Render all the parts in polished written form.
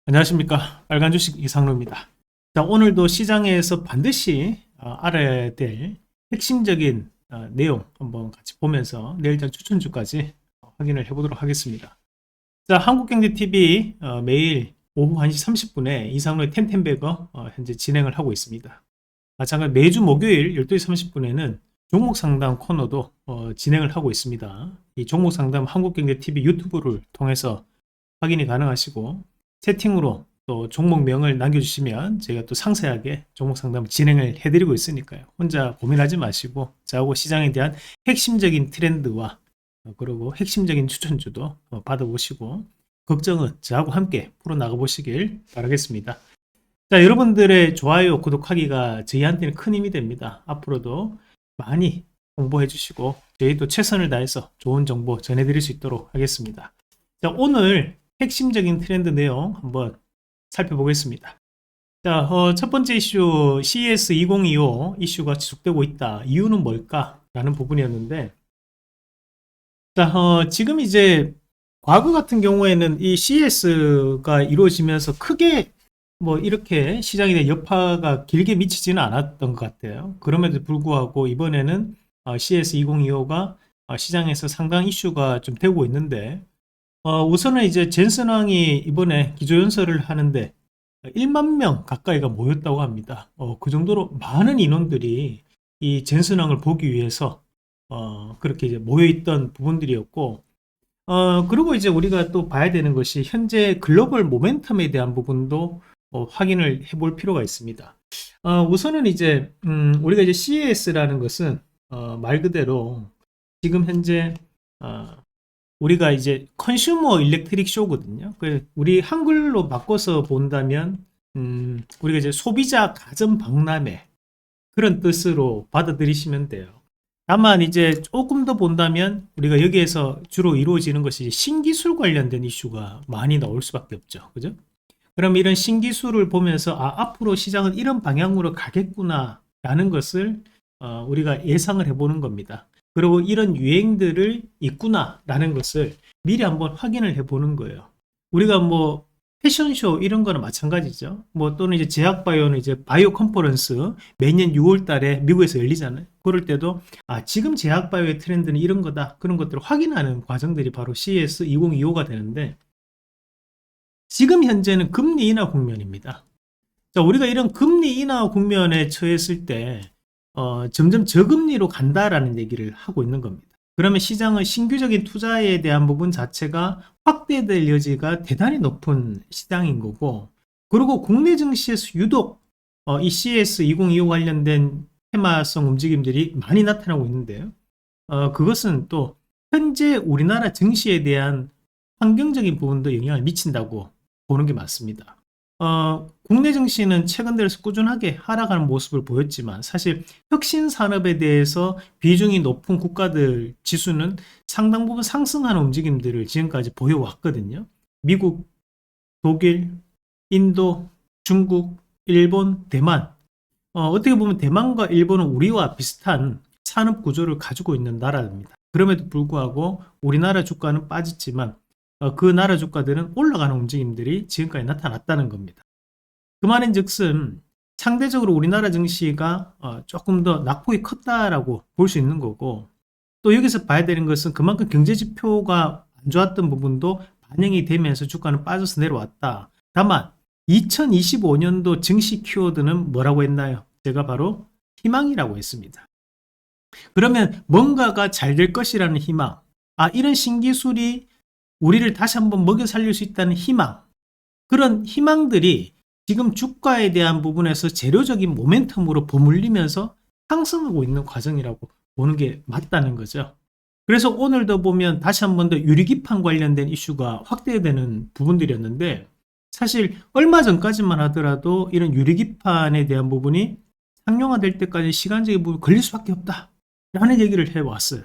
안녕하십니까. 빨간 주식 이상로입니다. 자, 오늘도 시장에서 반드시 알아야 될 핵심적인 내용 한번 같이 보면서 내일장 추천주까지 확인을 해보도록 하겠습니다. 자, 한국경제TV 매일 오후 1시 30분에 이상로의 텐텐베거 현재 진행을 하고 있습니다. 마찬가지로 매주 목요일 12시 30분에는 종목 상담 코너도 진행을 하고 있습니다. 이 종목 상담 한국경제TV 유튜브를 통해서 확인이 가능하시고 채팅으로 또 종목명을 남겨주시면 제가 또 상세하게 종목 상담을 진행을 해드리고 있으니까요. 혼자 고민하지 마시고 저하고 시장에 대한 핵심적인 트렌드와 그리고 핵심적인 추천주도 받아보시고 걱정은 저하고 함께 풀어나가 보시길 바라겠습니다. 자, 여러분들의 좋아요, 구독하기가 저희한테는 큰 힘이 됩니다. 앞으로도 많이 홍보해 주시고 저희도 최선을 다해서 좋은 정보 전해드릴 수 있도록 하겠습니다. 자, 오늘 핵심적인 트렌드 내용 한번 살펴보겠습니다. 자, 첫 번째 이슈 CES 2025 이슈가 지속되고 있다. 이유는 뭘까? 라는 부분이었는데, 자, 지금 이제 과거 같은 경우에는 이 CES가 이루어지면서 크게 뭐 이렇게 시장에 대한 여파가 길게 미치지는 않았던 것 같아요. 그럼에도 불구하고 이번에는 CES 2025가 시장에서 상당 이슈가 좀 되고 있는데, 우선은 이제 젠슨 왕이 이번에 기조연설을 하는데 1만 명 가까이가 모였다고 합니다. 그 정도로 많은 인원들이 이 젠슨 왕을 보기 위해서 그렇게 이제 모여있던 부분들이었고, 그리고 이제 우리가 또 봐야 되는 것이 현재 글로벌 모멘텀에 대한 부분도 확인을 해볼 필요가 있습니다. 우선은 이제 우리가 이제 CES라는 것은 말 그대로 지금 현재 우리가 이제 컨슈머 일렉트릭 쇼거든요. 우리 한글로 바꿔서 본다면 우리가 이제 소비자 가전 박람회 그런 뜻으로 받아들이시면 돼요. 다만 이제 조금 더 본다면 우리가 여기에서 주로 이루어지는 것이 신기술 관련된 이슈가 많이 나올 수밖에 없죠. 그죠? 그럼 이런 신기술을 보면서 앞으로 시장은 이런 방향으로 가겠구나 라는 것을 우리가 예상을 해보는 겁니다. 그리고 이런 유행들을 있구나 라는 것을 미리 한번 확인을 해보는 거예요. 우리가 뭐 패션쇼 이런 거는 마찬가지죠. 뭐 또는 이제 제약바이오는 이제 바이오 컨퍼런스 매년 6월 달에 미국에서 열리잖아요. 그럴 때도 지금 제약바이오의 트렌드는 이런 거다. 그런 것들을 확인하는 과정들이 바로 CES 2025가 되는데, 지금 현재는 금리 인하 국면입니다. 자, 우리가 이런 금리 인하 국면에 처했을 때 점점 저금리로 간다라는 얘기를 하고 있는 겁니다. 그러면 시장은 신규적인 투자에 대한 부분 자체가 확대될 여지가 대단히 높은 시장인 거고, 그리고 국내 증시에서 유독 이 CES 2025 관련된 테마성 움직임들이 많이 나타나고 있는데요. 그것은 또 현재 우리나라 증시에 대한 환경적인 부분도 영향을 미친다고 보는 게 맞습니다. 국내 증시는 최근 들어서 꾸준하게 하락하는 모습을 보였지만 사실 혁신 산업에 대해서 비중이 높은 국가들 지수는 상당 부분 상승하는 움직임들을 지금까지 보여왔거든요. 미국, 독일, 인도, 중국, 일본, 대만. 어떻게 보면 대만과 일본은 우리와 비슷한 산업 구조를 가지고 있는 나라입니다. 그럼에도 불구하고 우리나라 주가는 빠졌지만 그 나라 주가들은 올라가는 움직임들이 지금까지 나타났다는 겁니다. 그 말인즉슨 상대적으로 우리나라 증시가 조금 더 낙폭이 컸다라고 볼 수 있는 거고, 또 여기서 봐야 되는 것은 그만큼 경제 지표가 안 좋았던 부분도 반영이 되면서 주가는 빠져서 내려왔다. 다만 2025년도 증시 키워드는 뭐라고 했나요? 제가 바로 희망이라고 했습니다. 그러면 뭔가가 잘 될 것이라는 희망, 이런 신기술이 우리를 다시 한번 먹여 살릴 수 있다는 희망, 그런 희망들이 지금 주가에 대한 부분에서 재료적인 모멘텀으로 버물리면서 상승하고 있는 과정이라고 보는 게 맞다는 거죠. 그래서 오늘도 보면 다시 한번 더 유리기판 관련된 이슈가 확대되는 부분들이었는데, 사실 얼마 전까지만 하더라도 이런 유리기판에 대한 부분이 상용화될 때까지 시간적인 부분이 걸릴 수밖에 없다 라는 얘기를 해왔어요.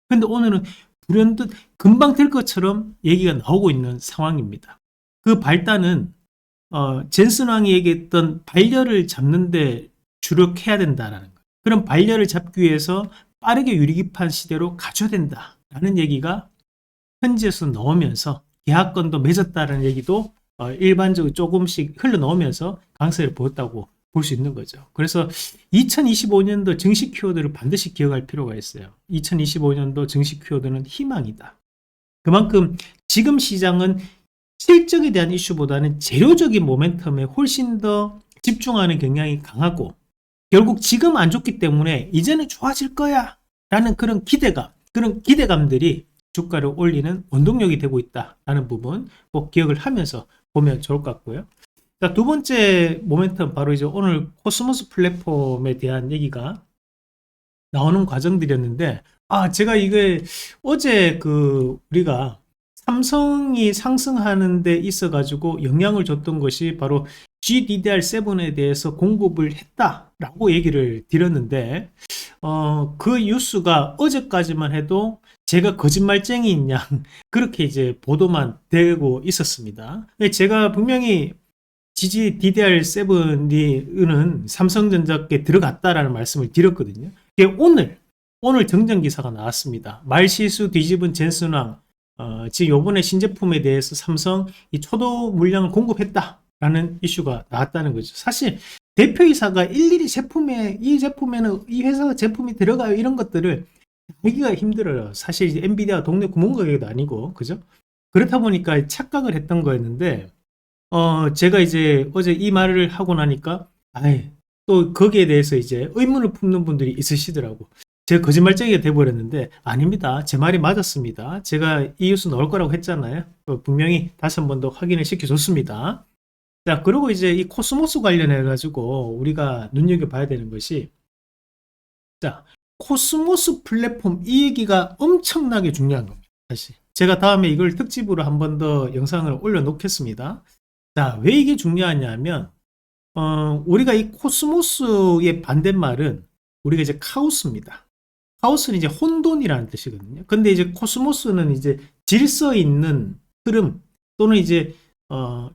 근데 오늘은 불현듯 금방 될 것처럼 얘기가 나오고 있는 상황입니다. 그 발단은 젠슨 왕이 얘기했던 반려를 잡는데 주력해야 된다라는 거예요. 그럼 반려를 잡기 위해서 빠르게 유리기판 시대로 가져야 된다라는 얘기가 현지에서 나오면서 계약건도 맺었다는 얘기도 일반적으로 조금씩 흘러나오면서 강세를 보였다고 볼 수 있는 거죠. 그래서 2025년도 증시 키워드를 반드시 기억할 필요가 있어요. 2025년도 증시 키워드는 희망이다. 그만큼 지금 시장은 실적에 대한 이슈보다는 재료적인 모멘텀에 훨씬 더 집중하는 경향이 강하고, 결국 지금 안 좋기 때문에 이제는 좋아질 거야 라는 그런 기대감들이 주가를 올리는 원동력이 되고 있다라는 부분 꼭 기억을 하면서 보면 좋을 것 같고요. 자, 두 번째 모멘텀, 바로 이제 오늘 코스모스 플랫폼에 대한 얘기가 나오는 과정들이었는데, 제가 이게 어제 우리가 삼성이 상승하는 데 있어 가지고 영향을 줬던 것이 바로 GDDR7에 대해서 공급을 했다라고 얘기를 드렸는데, 그 뉴스가 어제까지만 해도 제가 거짓말쟁이인 양 그렇게 이제 보도만 되고 있었습니다. 제가 분명히 GDDR7은 삼성전자께 들어갔다라는 말씀을 드렸거든요. 오늘 정정 기사가 나왔습니다. 말실수 뒤집은 젠슨왕, 지금 요번에 신제품에 대해서 삼성 이 초도 물량을 공급했다라는 이슈가 나왔다는 거죠. 사실 대표이사가 일일이 이 제품에는 이 회사 제품이 들어가요, 이런 것들을 알기가 힘들어요. 사실 이제 엔비디아 동네 구멍가게도 아니고, 그죠? 그렇다 보니까 착각을 했던 거였는데, 제가 이제 어제 이 말을 하고 나니까, 또 거기에 대해서 이제 의문을 품는 분들이 있으시더라고. 제가 거짓말쟁이가 돼버렸는데, 아닙니다. 제 말이 맞았습니다. 제가 이 뉴스 나올 거라고 했잖아요. 분명히 다시 한 번 더 확인을 시켜줬습니다. 자, 그리고 이제 이 코스모스 관련해가지고 우리가 눈여겨봐야 되는 것이, 자, 코스모스 플랫폼 이 얘기가 엄청나게 중요한 겁니다. 사실. 제가 다음에 이걸 특집으로 한 번 더 영상을 올려놓겠습니다. 자, 왜 이게 중요하냐면, 우리가 이 코스모스의 반대말은 우리가 이제 카오스입니다. 카오스는 이제 혼돈이라는 뜻이거든요. 근데 이제 코스모스는 이제 질서 있는 흐름 또는 이제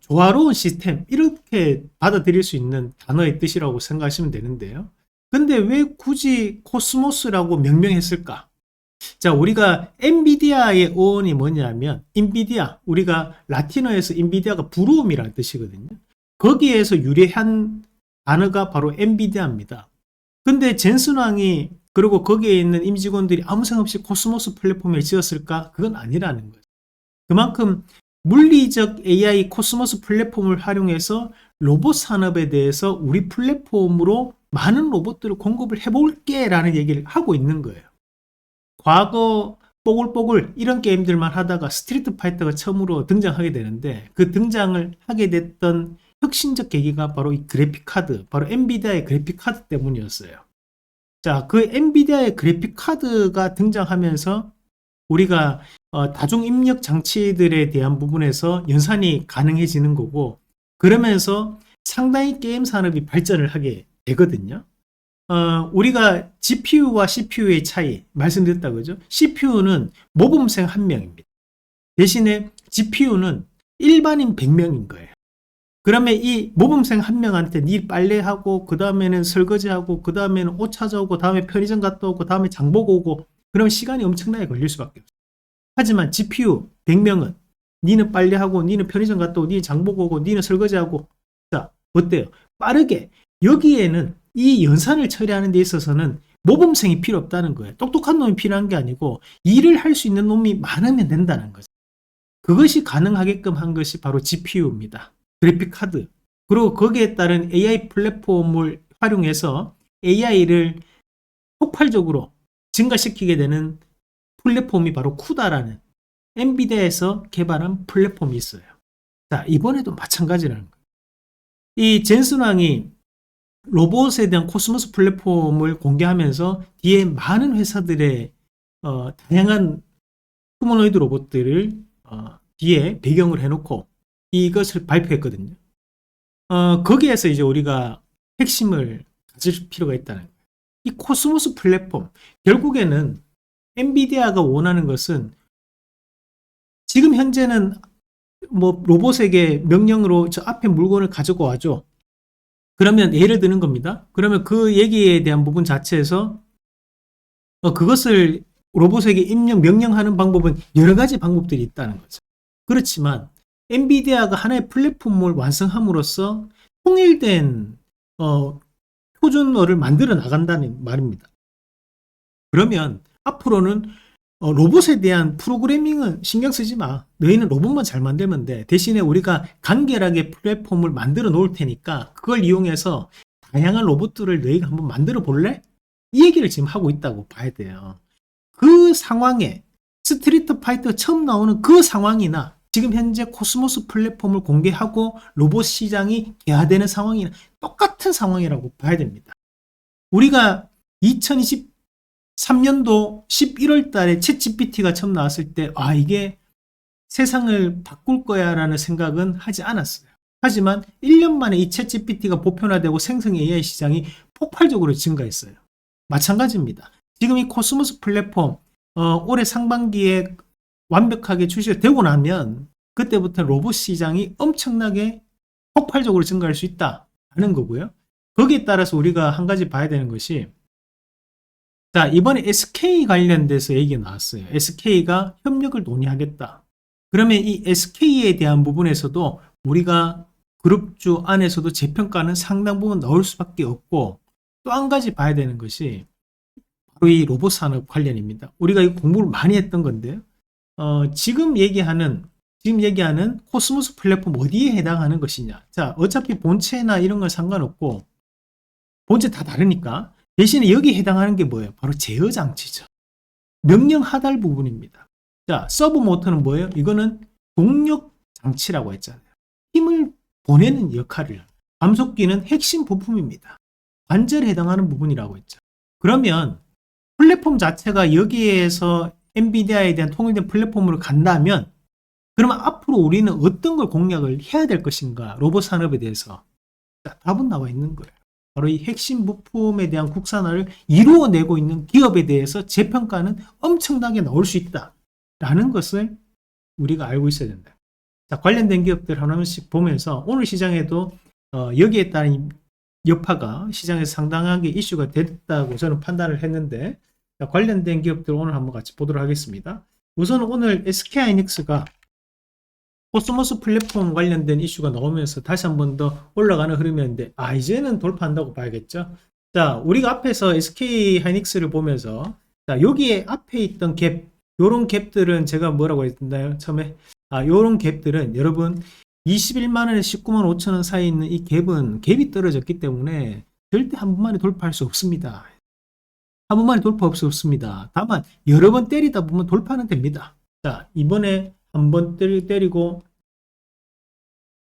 조화로운 시스템, 이렇게 받아들일 수 있는 단어의 뜻이라고 생각하시면 되는데요. 근데 왜 굳이 코스모스라고 명명했을까? 자, 우리가 엔비디아의 어원이 뭐냐면, 인비디아, 우리가 라틴어에서 인비디아가 부러움이라는 뜻이거든요. 거기에서 유래한 단어가 바로 엔비디아입니다. 근데 젠슨왕이, 그리고 거기에 있는 임직원들이 아무 생각 없이 코스모스 플랫폼을 지었을까? 그건 아니라는 거죠. 그만큼 물리적 AI 코스모스 플랫폼을 활용해서 로봇 산업에 대해서 우리 플랫폼으로 많은 로봇들을 공급을 해볼게 라는 얘기를 하고 있는 거예요. 과거 뽀글뽀글 이런 게임들만 하다가 스트리트 파이터가 처음으로 등장하게 되는데, 그 등장을 하게 됐던 혁신적 계기가 바로 이 그래픽 카드, 바로 엔비디아의 그래픽 카드 때문이었어요. 자, 그 엔비디아의 그래픽 카드가 등장하면서 우리가 다중 입력 장치들에 대한 부분에서 연산이 가능해지는 거고, 그러면서 상당히 게임 산업이 발전을 하게 되거든요. 우리가 GPU와 CPU의 차이 말씀드렸다 그죠? CPU는 모범생 1명입니다. 대신에 GPU는 일반인 100명인 거예요. 그러면 이 모범생 1명한테 네 빨래하고, 그 다음에는 설거지하고, 그 다음에는 옷 찾아오고, 다음에 편의점 갔다 오고, 다음에 장보고 오고, 그러면 시간이 엄청나게 걸릴 수밖에 없어요. 하지만 GPU 100명은 니는 빨래하고, 니는 편의점 갔다 오고, 니는 장보고 오고, 니는 설거지하고. 자, 어때요? 빠르게. 여기에는 이 연산을 처리하는 데 있어서는 모범생이 필요 없다는 거예요. 똑똑한 놈이 필요한 게 아니고 일을 할 수 있는 놈이 많으면 된다는 거죠. 그것이 가능하게끔 한 것이 바로 GPU입니다. 그래픽 카드. 그리고 거기에 따른 AI 플랫폼을 활용해서 AI를 폭발적으로 증가시키게 되는 플랫폼이 바로 쿠다라는 엔비디아에서 개발한 플랫폼이 있어요. 자, 이번에도 마찬가지라는 거예요. 이 젠슨왕이 로봇에 대한 코스모스 플랫폼을 공개하면서 뒤에 많은 회사들의 다양한 휴머노이드 로봇들을 뒤에 배경을 해놓고 이것을 발표했거든요. 거기에서 이제 우리가 핵심을 가질 필요가 있다는 거예요. 이 코스모스 플랫폼, 결국에는 엔비디아가 원하는 것은, 지금 현재는 뭐 로봇에게 명령으로 저 앞에 물건을 가지고 와줘. 그러면 예를 드는 겁니다. 그러면 그 얘기에 대한 부분 자체에서 그것을 로봇에게 명령하는 방법은 여러 가지 방법들이 있다는 거죠. 그렇지만 엔비디아가 하나의 플랫폼을 완성함으로써 통일된 표준어를 만들어 나간다는 말입니다. 그러면 앞으로는 로봇에 대한 프로그래밍은 신경 쓰지 마. 너희는 로봇만 잘 만들면 돼. 대신에 우리가 간결하게 플랫폼을 만들어 놓을 테니까 그걸 이용해서 다양한 로봇들을 너희가 한번 만들어 볼래? 이 얘기를 지금 하고 있다고 봐야 돼요. 그 상황에 스트리트 파이터 처음 나오는 그 상황이나 지금 현재 코스모스 플랫폼을 공개하고 로봇 시장이 개화되는 상황이나 똑같은 상황이라고 봐야 됩니다. 우리가 2023년도 11월 달에 챗 GPT가 처음 나왔을 때 이게 세상을 바꿀 거야 라는 생각은 하지 않았어요. 하지만 1년 만에 이 챗 GPT가 보편화되고 생성 AI 시장이 폭발적으로 증가했어요. 마찬가지입니다. 지금 이 코스모스 플랫폼 올해 상반기에 완벽하게 출시가 되고 나면 그때부터 로봇 시장이 엄청나게 폭발적으로 증가할 수 있다는 거고요. 거기에 따라서 우리가 한 가지 봐야 되는 것이, 자, 이번에 SK 관련돼서 얘기가 나왔어요. SK가 협력을 논의하겠다. 그러면 이 SK에 대한 부분에서도 우리가 그룹주 안에서도 재평가는 상당 부분 넣을 수밖에 없고, 또 한 가지 봐야 되는 것이 바로 이 로봇 산업 관련입니다. 우리가 이 공부를 많이 했던 건데요. 지금 얘기하는 코스모스 플랫폼 어디에 해당하는 것이냐. 자, 어차피 본체나 이런 건 상관없고 본체 다 다르니까 대신에 여기에 해당하는 게 뭐예요? 바로 제어 장치죠. 명령 하달 부분입니다. 자, 서브 모터는 뭐예요? 이거는 동력 장치라고 했잖아요. 힘을 보내는 역할을. 감속기는 핵심 부품입니다. 관절에 해당하는 부분이라고 했죠. 그러면 플랫폼 자체가 여기에서 엔비디아에 대한 통일된 플랫폼으로 간다면, 그러면 앞으로 우리는 어떤 걸 공략을 해야 될 것인가? 로봇 산업에 대해서. 자, 답은 나와 있는 거예요. 바로 이 핵심 부품에 대한 국산화를 이루어내고 있는 기업에 대해서 재평가는 엄청나게 나올 수 있다라는 것을 우리가 알고 있어야 된다. 자, 관련된 기업들 하나씩 보면서 오늘 시장에도 여기에 따른 여파가 시장에서 상당하게 이슈가 됐다고 저는 판단을 했는데, 자, 관련된 기업들 오늘 한번 같이 보도록 하겠습니다. 우선 오늘 SK하이닉스가 코스모스 플랫폼 관련된 이슈가 나오면서 다시 한 번 더 올라가는 흐름이었는데, 이제는 돌파한다고 봐야겠죠. 자, 우리가 앞에서 SK하이닉스를 보면서, 자, 여기에 앞에 있던 갭, 요런 갭들은 제가 뭐라고 했나요? 처음에 요런 갭들은 여러분 21만원에서 19만 5천원 사이에 있는 이 갭이 떨어졌기 때문에 절대 한 번만에 돌파할 수 없습니다. 한 번만에 돌파할 수 없습니다. 다만 여러 번 때리다 보면 돌파는 됩니다. 자, 이번에 한 번 때리고,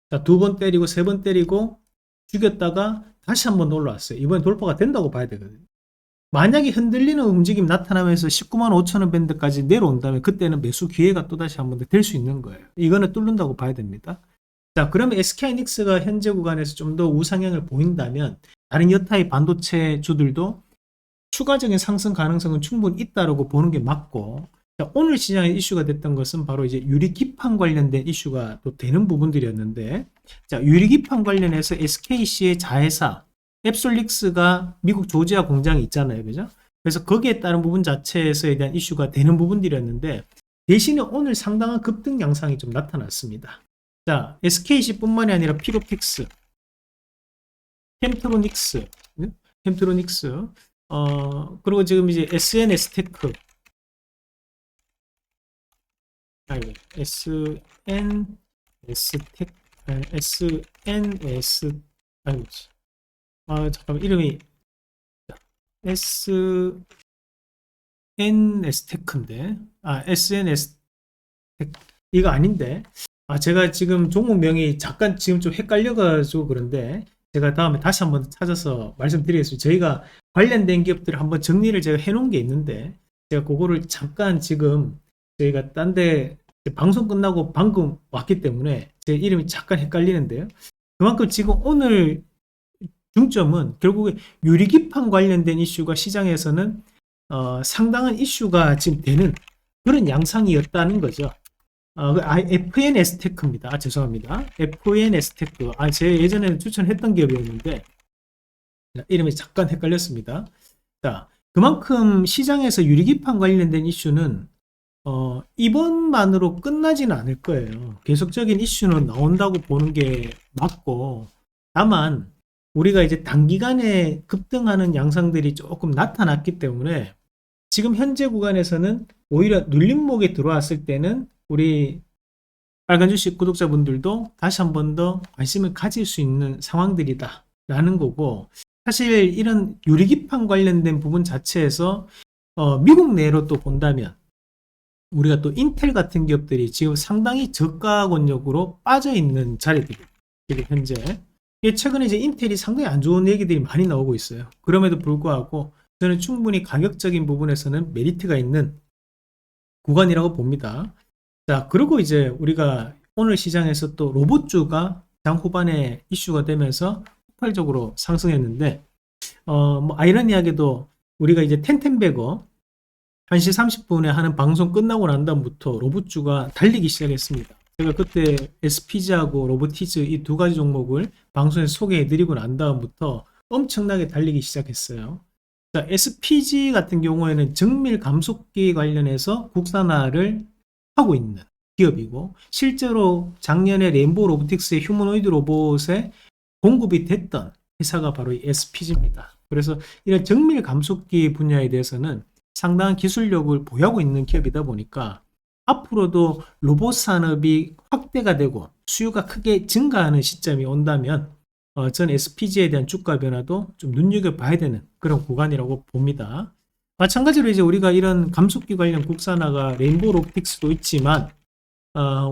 자, 두 번 때리고, 세 번 때리고 죽였다가 다시 한 번 올라왔어요. 이번에 돌파가 된다고 봐야 되거든요. 만약에 흔들리는 움직임이 나타나면서 19만 5천원 밴드까지 내려온다면 그때는 매수 기회가 또다시 한 번 더 될 수 있는 거예요. 이거는 뚫는다고 봐야 됩니다. 자, 그러면 SK하이닉스가 현재 구간에서 좀 더 우상향을 보인다면 다른 여타의 반도체 주들도 추가적인 상승 가능성은 충분히 있다고 보는 게 맞고, 자, 오늘 시장에 이슈가 됐던 것은 바로 이제 유리기판 관련된 이슈가 또 되는 부분들이었는데, 자, 유리기판 관련해서 SKC의 자회사 앱솔릭스가 미국 조지아 공장이 있잖아요, 그죠? 그래서 거기에 따른 부분 자체에서에 대한 이슈가 되는 부분들이었는데, 대신에 오늘 상당한 급등 양상이 좀 나타났습니다. 자, SKC 뿐만이 아니라 피로텍스, 캠트로닉스, 그리고 지금 이제 SNS테크, 잠깐만, 이름이 SNS테크인데, SNS 이거 아닌데, 제가 지금 종목명이 잠깐 지금 좀 헷갈려가지고 그런데 제가 다음에 다시 한번 찾아서 말씀드리겠습니다. 저희가 관련된 기업들을 한번 정리를 제가 해놓은 게 있는데, 제가 그거를 잠깐 지금 저희가 딴 데 방송 끝나고 방금 왔기 때문에 제 이름이 잠깐 헷갈리는데요. 그만큼 지금 오늘 중점은 결국에 유리기판 관련된 이슈가 시장에서는 상당한 이슈가 지금 되는 그런 양상이었다는 거죠. FNS테크입니다. 죄송합니다. FNS테크. 제가 예전에 추천했던 기업이었는데 이름이 잠깐 헷갈렸습니다. 자, 그만큼 시장에서 유리기판 관련된 이슈는 이번만으로 끝나지는 않을 거예요. 계속적인 이슈는 나온다고 보는 게 맞고, 다만 우리가 이제 단기간에 급등하는 양상들이 조금 나타났기 때문에 지금 현재 구간에서는 오히려 눌림목에 들어왔을 때는 우리 빨간 주식 구독자분들도 다시 한 번 더 관심을 가질 수 있는 상황들이다 라는 거고, 사실 이런 유리기판 관련된 부분 자체에서 미국 내로 또 본다면 우리가 또 인텔 같은 기업들이 지금 상당히 저가 권역으로 빠져 있는 자리들이에요. 지금 현재 최근에 이제 인텔이 상당히 안 좋은 얘기들이 많이 나오고 있어요. 그럼에도 불구하고 저는 충분히 가격적인 부분에서는 메리트가 있는 구간이라고 봅니다. 자, 그리고 이제 우리가 오늘 시장에서 또 로봇주가 장 후반에 이슈가 되면서 폭발적으로 상승했는데, 뭐 아이러니하게도 우리가 이제 텐텐베거 1시 30분에 하는 방송 끝나고 난 다음부터 로봇주가 달리기 시작했습니다. 제가 그때 SPG하고 로보티즈 이 두 가지 종목을 방송에서 소개해드리고 난 다음부터 엄청나게 달리기 시작했어요. 자, SPG 같은 경우에는 정밀 감속기 관련해서 국산화를 하고 있는 기업이고, 실제로 작년에 레인보우 로보틱스의 휴머노이드 로봇에 공급이 됐던 회사가 바로 이 SPG입니다. 그래서 이런 정밀 감속기 분야에 대해서는 상당한 기술력을 보유하고 있는 기업이다 보니까 앞으로도 로봇 산업이 확대가 되고 수요가 크게 증가하는 시점이 온다면 전 SPG에 대한 주가 변화도 좀 눈여겨봐야 되는 그런 구간이라고 봅니다. 마찬가지로 이제 우리가 이런 감속기 관련 국산화가 레인보우 로보틱스도 있지만,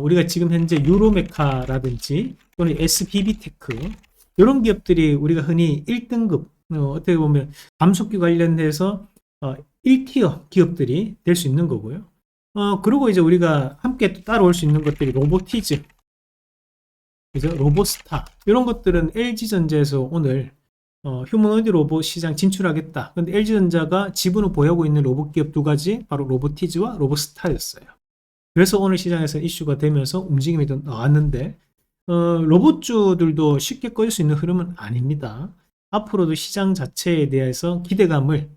우리가 지금 현재 유로메카라든지 또는 SBB테크 이런 기업들이 우리가 흔히 1등급, 어떻게 보면 감속기 관련해서 1티어 기업들이 될 수 있는 거고요. 그리고 이제 우리가 함께 또 따라올 수 있는 것들이 로보티즈, 그죠? 로보스타 이런 것들은 LG전자에서 오늘 휴머노이드 로봇 시장 진출하겠다. 근데 LG전자가 지분을 보유하고 있는 로봇 기업 두 가지, 바로 로보티즈와 로보스타였어요. 그래서 오늘 시장에서 이슈가 되면서 움직임이 더 나왔는데, 로봇주들도 쉽게 꺼질 수 있는 흐름은 아닙니다. 앞으로도 시장 자체에 대해서 기대감을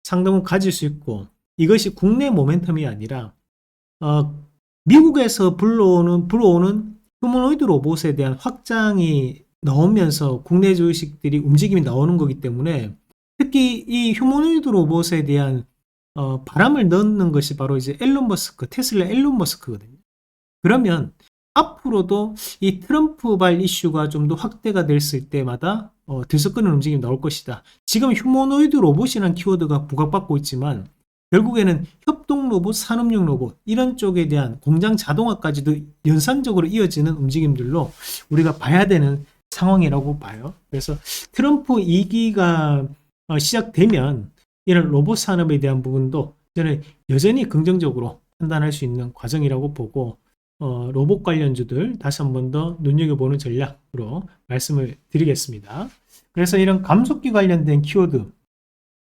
상당히 가질 수 있고, 이것이 국내 모멘텀이 아니라 미국에서 불어오는 휴머노이드 로봇에 대한 확장이 나오면서 국내 주식들이 움직임이 나오는 거기 때문에, 특히 이 휴머노이드 로봇에 대한 바람을 넣는 것이 바로 이제 테슬라 앨런 머스크거든요. 그러면 앞으로도 이 트럼프발 이슈가 좀 더 확대가 됐을 때마다 들썩거리는 움직임이 나올 것이다. 지금 휴머노이드 로봇이라는 키워드가 부각받고 있지만 결국에는 협동 로봇, 산업용 로봇 이런 쪽에 대한 공장 자동화까지도 연산적으로 이어지는 움직임들로 우리가 봐야 되는 상황이라고 봐요. 그래서 트럼프 2기가 시작되면 이런 로봇 산업에 대한 부분도 저는 여전히 긍정적으로 판단할 수 있는 과정이라고 보고, 로봇 관련주들 다시 한 번 더 눈여겨보는 전략으로 말씀을 드리겠습니다. 그래서 이런 감속기 관련된 키워드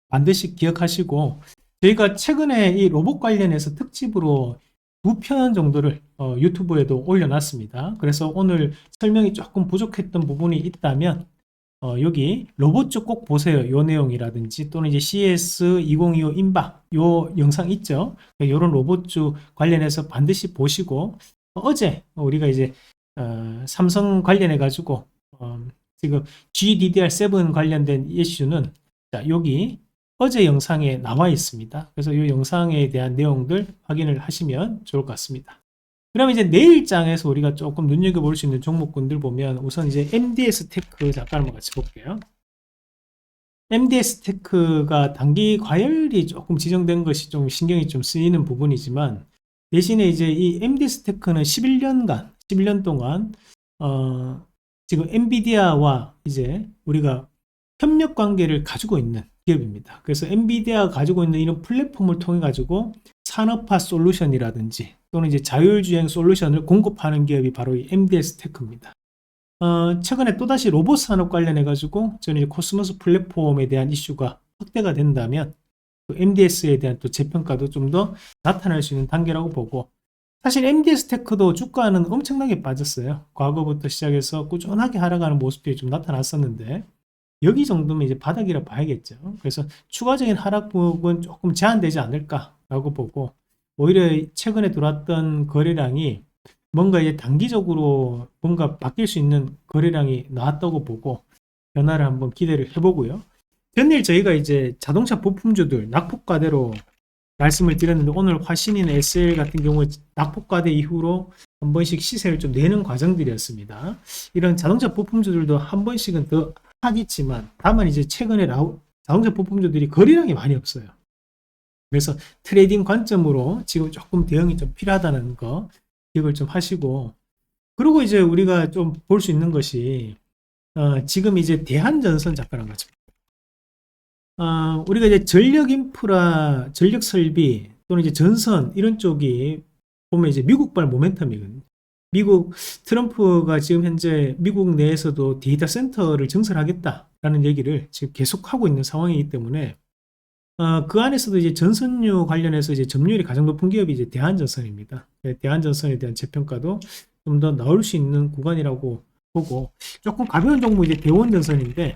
반드시 기억하시고, 저희가 최근에 이 로봇 관련해서 특집으로 2편 정도를 유튜브에도 올려놨습니다. 그래서 오늘 설명이 조금 부족했던 부분이 있다면 여기 로봇 쪽 꼭 보세요. 요 내용이라든지 또는 이제 CS2025 임박 요 영상 있죠. 요런 로봇주 관련해서 반드시 보시고, 어제 우리가 이제 삼성 관련해 가지고 지금 GDDR7 관련된 이슈는 자, 여기 어제 영상에 나와 있습니다. 그래서 이 영상에 대한 내용들 확인을 하시면 좋을 것 같습니다. 그러면 이제 내일장에서 우리가 조금 눈여겨볼 수 있는 종목군들 보면, 우선 이제 MDS 테크 잠깐 한번 같이 볼게요. MDS 테크가 단기 과열이 조금 지정된 것이 좀 신경이 좀 쓰이는 부분이지만, 대신에 이제 이 MDS 테크는 11년 동안 지금 엔비디아와 이제 우리가 협력 관계를 가지고 있는 기업입니다. 그래서 엔비디아가 가지고 있는 이런 플랫폼을 통해 가지고 산업화 솔루션이라든지 또는 이제 자율주행 솔루션을 공급하는 기업이 바로 이 MDS 테크입니다. 최근에 또다시 로봇 산업 관련해 가지고 저는 이제 코스모스 플랫폼에 대한 이슈가 확대가 된다면 또 MDS에 대한 또 재평가도 좀 더 나타날 수 있는 단계라고 보고, 사실 MDS 테크도 주가는 엄청나게 빠졌어요. 과거부터 시작해서 꾸준하게 하락하는 모습들이 좀 나타났었는데, 여기 정도면 이제 바닥이라 봐야겠죠. 그래서 추가적인 하락폭은 조금 제한되지 않을까라고 보고, 오히려 최근에 들어왔던 거래량이 뭔가 이제 단기적으로 뭔가 바뀔 수 있는 거래량이 나왔다고 보고 변화를 한번 기대를 해보고요. 전일 저희가 이제 자동차 부품주들 낙폭과대로 말씀을 드렸는데 오늘 화신이나 SL 같은 경우에 낙폭과대 이후로 한 번씩 시세를 좀 내는 과정들이었습니다. 이런 자동차 부품주들도 한 번씩은 더 하겠지만 다만 이제 최근에 자동차 부품주들이 거래량이 많이 없어요. 그래서 트레이딩 관점으로 지금 조금 대응이 좀 필요하다는 거 기억을 좀 하시고, 그리고 이제 우리가 좀 볼 수 있는 것이 지금 이제 대한전선 잠깐 같이 우리가 이제 전력 인프라, 전력 설비 또는 이제 전선 이런 쪽이 보면 이제 미국발 모멘텀이거든요. 미국 트럼프가 지금 현재 미국 내에서도 데이터 센터를 증설하겠다라는 얘기를 지금 계속하고 있는 상황이기 때문에 그 안에서도 이제 전선유 관련해서 이제 점유율이 가장 높은 기업이 이제 대한전선입니다. 대한전선에 대한 재평가도 좀 더 나올 수 있는 구간이라고 보고, 조금 가벼운 종목 이제 대원전선인데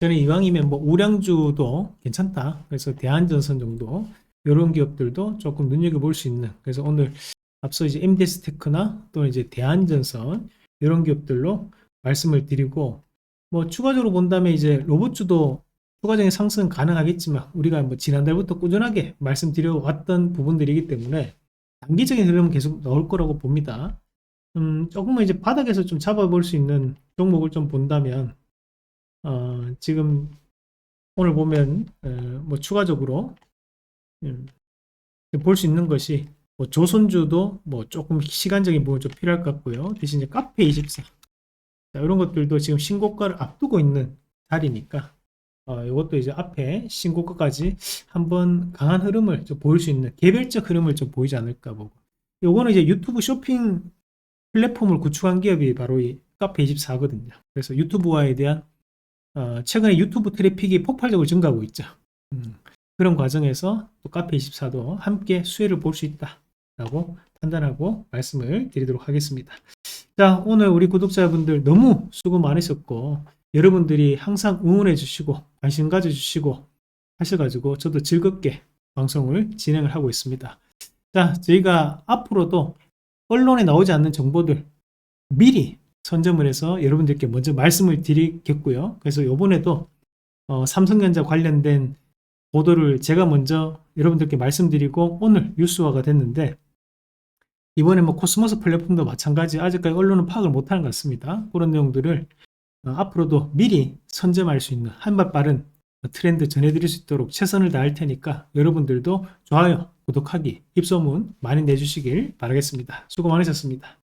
저는 이왕이면 뭐 우량주도 괜찮다. 그래서 대한전선 정도 이런 기업들도 조금 눈여겨볼 수 있는, 그래서 오늘 앞서 이제 MD스테크나 또는 이제 대한전선 이런 기업들로 말씀을 드리고, 뭐 추가적으로 본다면 이제 로봇주도 추가적인 상승 가능하겠지만 우리가 뭐 지난달부터 꾸준하게 말씀드려 왔던 부분들이기 때문에 단기적인 흐름은 계속 나올 거라고 봅니다. 조금은 이제 바닥에서 좀 잡아볼 수 있는 종목을 좀 본다면 지금 오늘 보면 뭐 추가적으로 볼 수 있는 것이 뭐 조선주도 뭐 조금 시간적인 부분 좀 필요할 것 같고요. 대신 이제 카페24 이런 것들도 지금 신고가를 앞두고 있는 자리니까 이것도 이제 앞에 신고가까지 한번 강한 흐름을 좀 보일 수 있는 개별적 흐름을 좀 보이지 않을까 보고, 요거는 이제 유튜브 쇼핑 플랫폼을 구축한 기업이 바로 이 카페24거든요. 그래서 유튜브화에 대한 최근에 유튜브 트래픽이 폭발적으로 증가하고 있죠. 그런 과정에서 또 카페24도 함께 수혜를 볼 수 있다라고 판단하고 말씀을 드리도록 하겠습니다. 자, 오늘 우리 구독자분들 너무 수고 많으셨고 여러분들이 항상 응원해 주시고 관심 가져 주시고 하셔가지고 저도 즐겁게 방송을 진행을 하고 있습니다. 자, 저희가 앞으로도 언론에 나오지 않는 정보들 미리 선점을 해서 여러분들께 먼저 말씀을 드리겠고요. 그래서 이번에도 삼성전자 관련된 보도를 제가 먼저 여러분들께 말씀드리고 오늘 뉴스화가 됐는데, 이번에 뭐 코스모스 플랫폼도 마찬가지 아직까지 언론은 파악을 못하는 것 같습니다. 그런 내용들을 앞으로도 미리 선점할 수 있는 한발 빠른 트렌드 전해드릴 수 있도록 최선을 다할 테니까 여러분들도 좋아요, 구독하기, 입소문 많이 내주시길 바라겠습니다. 수고 많으셨습니다.